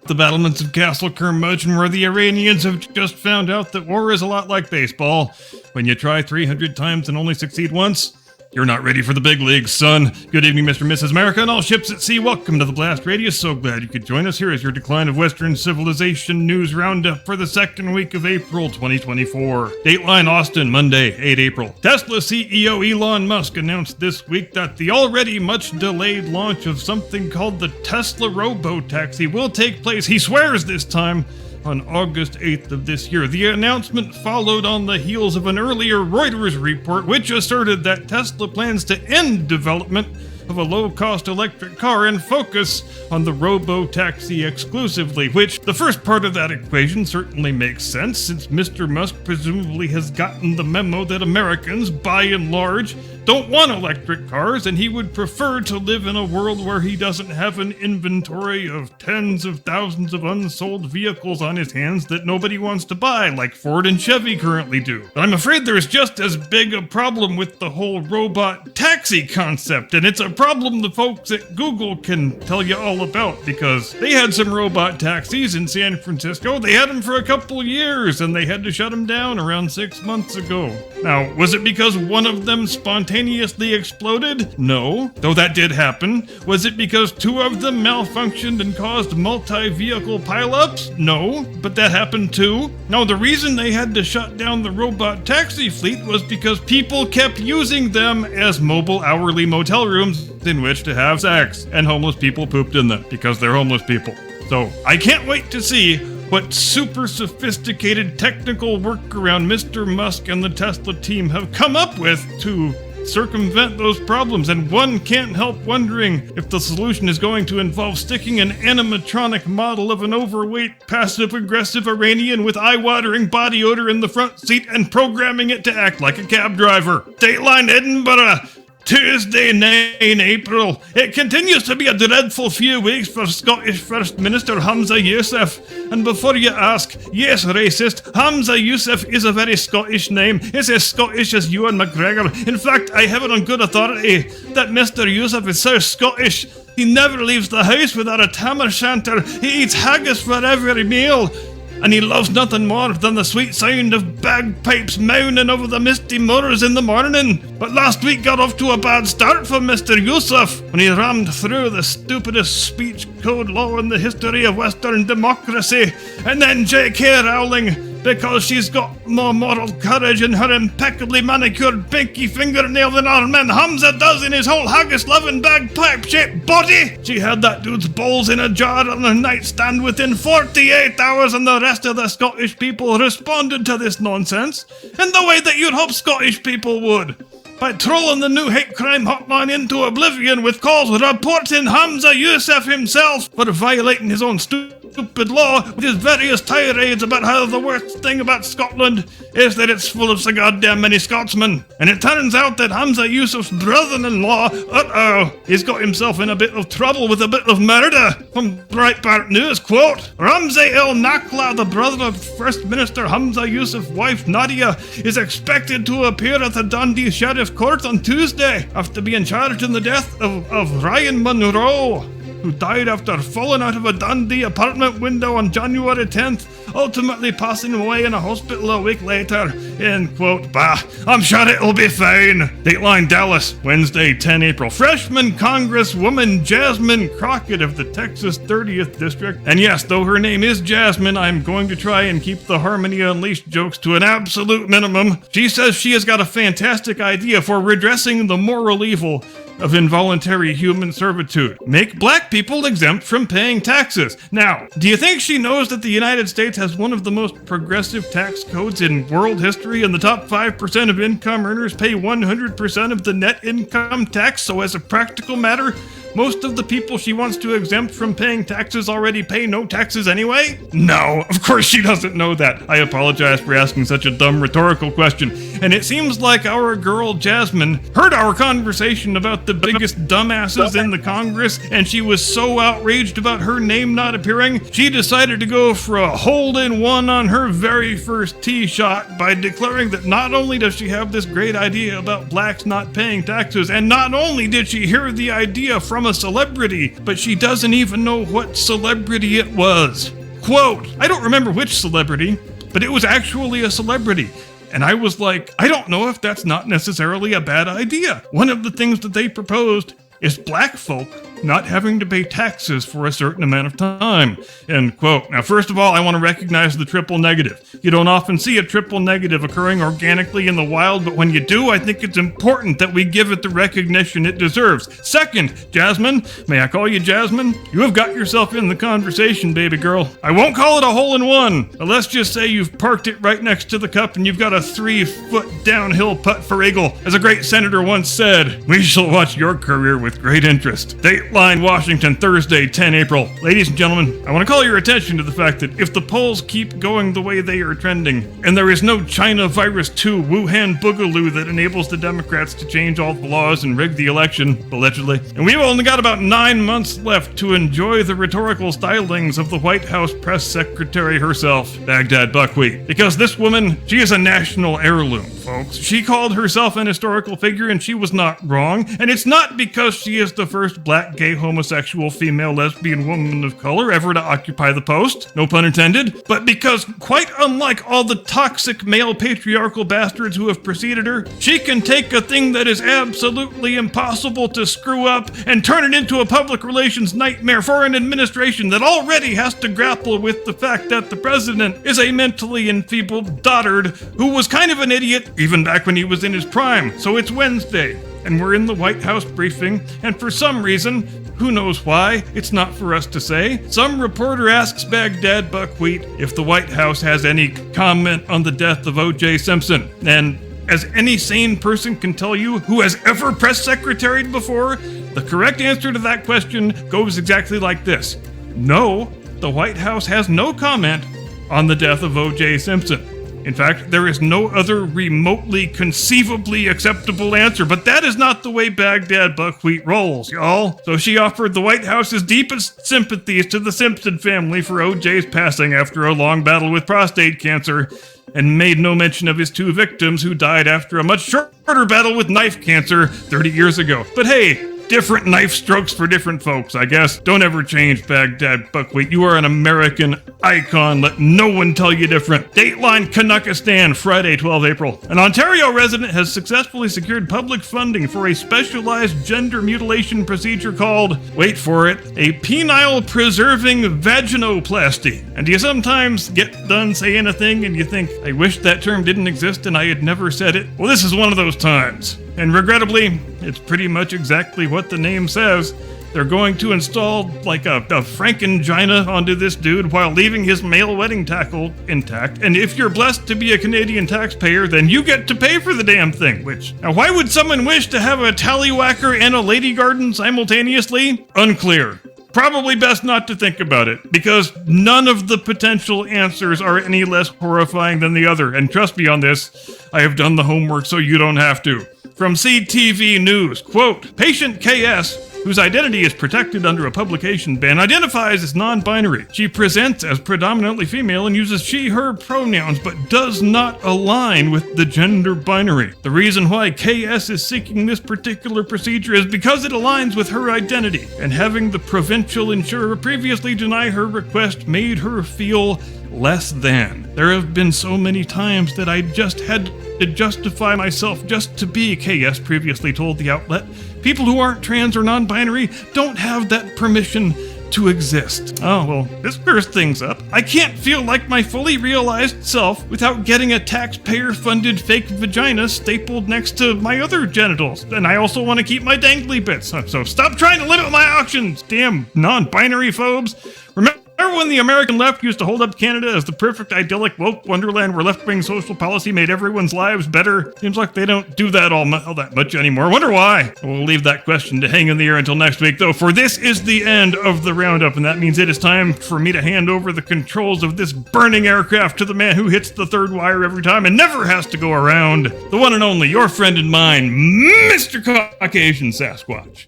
The battlements of Castle Curmudgeon, where the Iranians have just found out that war is a lot like baseball. When you try 300 times and only succeed once, you're not ready for the big leagues, son. Good evening, Mr. and Mrs. America, and all ships at sea. Welcome to the Blast Radius. So glad you could join us. Here is your Decline of Western Civilization News Roundup for the second week of April 2024. Dateline Austin, Monday, 8 April. Tesla CEO Elon Musk announced this week that the already much delayed launch of something called the Tesla Robotaxi will take place, he swears this time, on August 8th of this year. The announcement followed on the heels of an earlier Reuters report which asserted that Tesla plans to end development of a low-cost electric car and focus on the Robotaxi exclusively, which the first part of that equation certainly makes sense, since Mr. Musk presumably has gotten the memo that Americans, by and large, don't want electric cars, and he would prefer to live in a world where he doesn't have an inventory of tens of thousands of unsold vehicles on his hands that nobody wants to buy, like Ford and Chevy currently do. But I'm afraid there's just as big a problem with the whole robot taxi concept, and it's a problem the folks at Google can tell you all about, because they had some robot taxis in San Francisco. They had them for a couple years, and they had to shut them down around 6 months ago. Now, was it because one of them spontaneously exploded? No, though that did happen. Was it because two of them malfunctioned and caused multi-vehicle pileups? No, but that happened too. No, the reason they had to shut down the robot taxi fleet was because people kept using them as mobile hourly motel rooms in which to have sex, and homeless people pooped in them because they're homeless people. So I can't wait to see what super sophisticated technical workaround Mr. Musk and the Tesla team have come up with to circumvent those problems, and one can't help wondering if the solution is going to involve sticking an animatronic model of an overweight, passive-aggressive Iranian with eye-watering body odor in the front seat and programming it to act like a cab driver. Dateline Edinburgh, Tuesday, 9 April. It continues to be a dreadful few weeks for Scottish First Minister Hamza Yousef. And before you ask, yes, racist, Hamza Yousef is a very Scottish name. It's as Scottish as Ewan McGregor. In fact, I have it on good authority that Mr. Yousef is so Scottish, he never leaves the house without a tam o' shanter. He eats haggis for every meal. And he loves nothing more than the sweet sound of bagpipes moaning over the misty moors in the morning. But last week got off to a bad start for Mr. Yousef when he rammed through the stupidest speech code law in the history of Western democracy. And then J.K. Rowling, because she's got more moral courage in her impeccably manicured pinky fingernail than our man Hamza does in his whole haggis-loving bagpipe-shaped body. She had that dude's balls in a jar on her nightstand within 48 hours, and the rest of the Scottish people responded to this nonsense in the way that you'd hope Scottish people would, by trolling the new hate crime hotline into oblivion with calls reporting Hamza Yousef himself for violating his own stupid law with his various tirades about how the worst thing about Scotland is that it's full of so goddamn many Scotsmen. And it turns out that Hamza Yousef's brother-in-law, he's got himself in a bit of trouble with a bit of murder. From Breitbart News, quote, Ramzi El Nakla, the brother of First Minister Hamza Yousef's wife Nadia, is expected to appear at the Dundee Sheriff Court on Tuesday after being charged in the death of Ryan Munro, who died after falling out of a Dundee apartment window on January 10th, ultimately passing away in a hospital a week later. End quote. Bah, I'm sure it'll be fine. Dateline Dallas, Wednesday, 10 April. Freshman Congresswoman Jasmine Crockett of the Texas 30th District. And yes, though her name is Jasmine, I'm going to try and keep the Harmony Unleashed jokes to an absolute minimum. She says she has got a fantastic idea for redressing the moral evil of involuntary human servitude. Make black people exempt from paying taxes. Now, do you think she knows that the United States has one of the most progressive tax codes in world history, and the top 5% of income earners pay 100% of the net income tax? So as a practical matter, most of the people she wants to exempt from paying taxes already pay no taxes anyway? No, of course she doesn't know that. I apologize for asking such a dumb rhetorical question. And it seems like our girl Jasmine heard our conversation about the biggest dumbasses in the Congress, and she was so outraged about her name not appearing, she decided to go for a hole-in-one on her very first tee shot by declaring that not only does she have this great idea about blacks not paying taxes, and not only did she hear the idea from from a celebrity, but she doesn't even know what celebrity it was. Quote, I don't remember which celebrity, but it was actually a celebrity. And I was like, I don't know if that's not necessarily a bad idea. One of the things that they proposed is black folk not having to pay taxes for a certain amount of time, end quote. Now, first of all, I want to recognize the triple negative. You don't often see a triple negative occurring organically in the wild, but when you do, I think it's important that we give it the recognition it deserves. Second, Jasmine, may I call you Jasmine? You have got yourself in the conversation, baby girl. I won't call it a hole-in-one, but let's just say you've parked it right next to the cup and you've got a 3-foot downhill putt for eagle. As a great senator once said, we shall watch your career with great interest. Dateline, Washington, Thursday, 10 April. Ladies and gentlemen, I want to call your attention to the fact that if the polls keep going the way they are trending, and there is no China virus 2 Wuhan boogaloo that enables the Democrats to change all the laws and rig the election, allegedly, and we've only got about 9 months left to enjoy the rhetorical stylings of the White House press secretary herself, Baghdad Buckwheat. Because this woman, she is a national heirloom, folks. She called herself an historical figure and she was not wrong, and it's not because she is the first black, gay, homosexual, female, lesbian woman of color ever to occupy the post, no pun intended, but because, quite unlike all the toxic male patriarchal bastards who have preceded her, she can take a thing that is absolutely impossible to screw up and turn it into a public relations nightmare for an administration that already has to grapple with the fact that the president is a mentally enfeebled dotard who was kind of an idiot even back when he was in his prime. So it's Wednesday, and we're in the White House briefing, and for some reason, who knows why, it's not for us to say, some reporter asks Baghdad Buckwheat if the White House has any comment on the death of O.J. Simpson. And as any sane person can tell you who has ever press secretaried before, the correct answer to that question goes exactly like this. No, the White House has no comment on the death of O.J. Simpson. In fact, there is no other remotely conceivably acceptable answer, but that is not the way Baghdad Buckwheat rolls, y'all. So she offered the White House's deepest sympathies to the Simpson family for O.J.'s passing after a long battle with prostate cancer, and made no mention of his 2 victims who died after a much shorter battle with knife cancer 30 years ago. But hey, different knife strokes for different folks, I guess. Don't ever change, Baghdad Buckwheat. You are an American icon. Let no one tell you different. Dateline, Canuckistan, Friday, 12 April. An Ontario resident has successfully secured public funding for a specialized gender mutilation procedure called, wait for it, a penile preserving vaginoplasty. And do you sometimes get done saying a thing and you think, I wish that term didn't exist and I had never said it? Well, this is one of those times. And regrettably, it's pretty much exactly what the name says. They're going to install like a Frankengina onto this dude while leaving his male wedding tackle intact. And if you're blessed to be a Canadian taxpayer, then you get to pay for the damn thing. Now, why would someone wish to have a tallywhacker and a lady garden simultaneously? Unclear. Probably best not to think about it, because none of the potential answers are any less horrifying than the other. And trust me on this, I have done the homework so you don't have to. From CTV News, quote, patient KS, whose identity is protected under a publication ban, identifies as non-binary. She presents as predominantly female and uses she/her pronouns, but does not align with the gender binary. The reason why KS is seeking this particular procedure is because it aligns with her identity, and having the provincial insurer previously deny her request made her feel less than. There have been so many times that I just had to justify myself just to be, KS previously told the outlet. People who aren't trans or non-binary don't have that permission to exist. Oh, well, this clears things up. I can't feel like my fully realized self without getting a taxpayer-funded fake vagina stapled next to my other genitals. And I also want to keep my dangly bits. So stop trying to limit my options, damn non-binary phobes. Remember when the American left used to hold up Canada as the perfect idyllic woke wonderland where left-wing social policy made everyone's lives better? Seems like they don't do that all that much anymore. Wonder why? We'll leave that question to hang in the air until next week, though, for this is the end of the Roundup, and that means it is time for me to hand over the controls of this burning aircraft to the man who hits the third wire every time and never has to go around. The one and only, your friend and mine, Mr. Caucasian Sasquatch.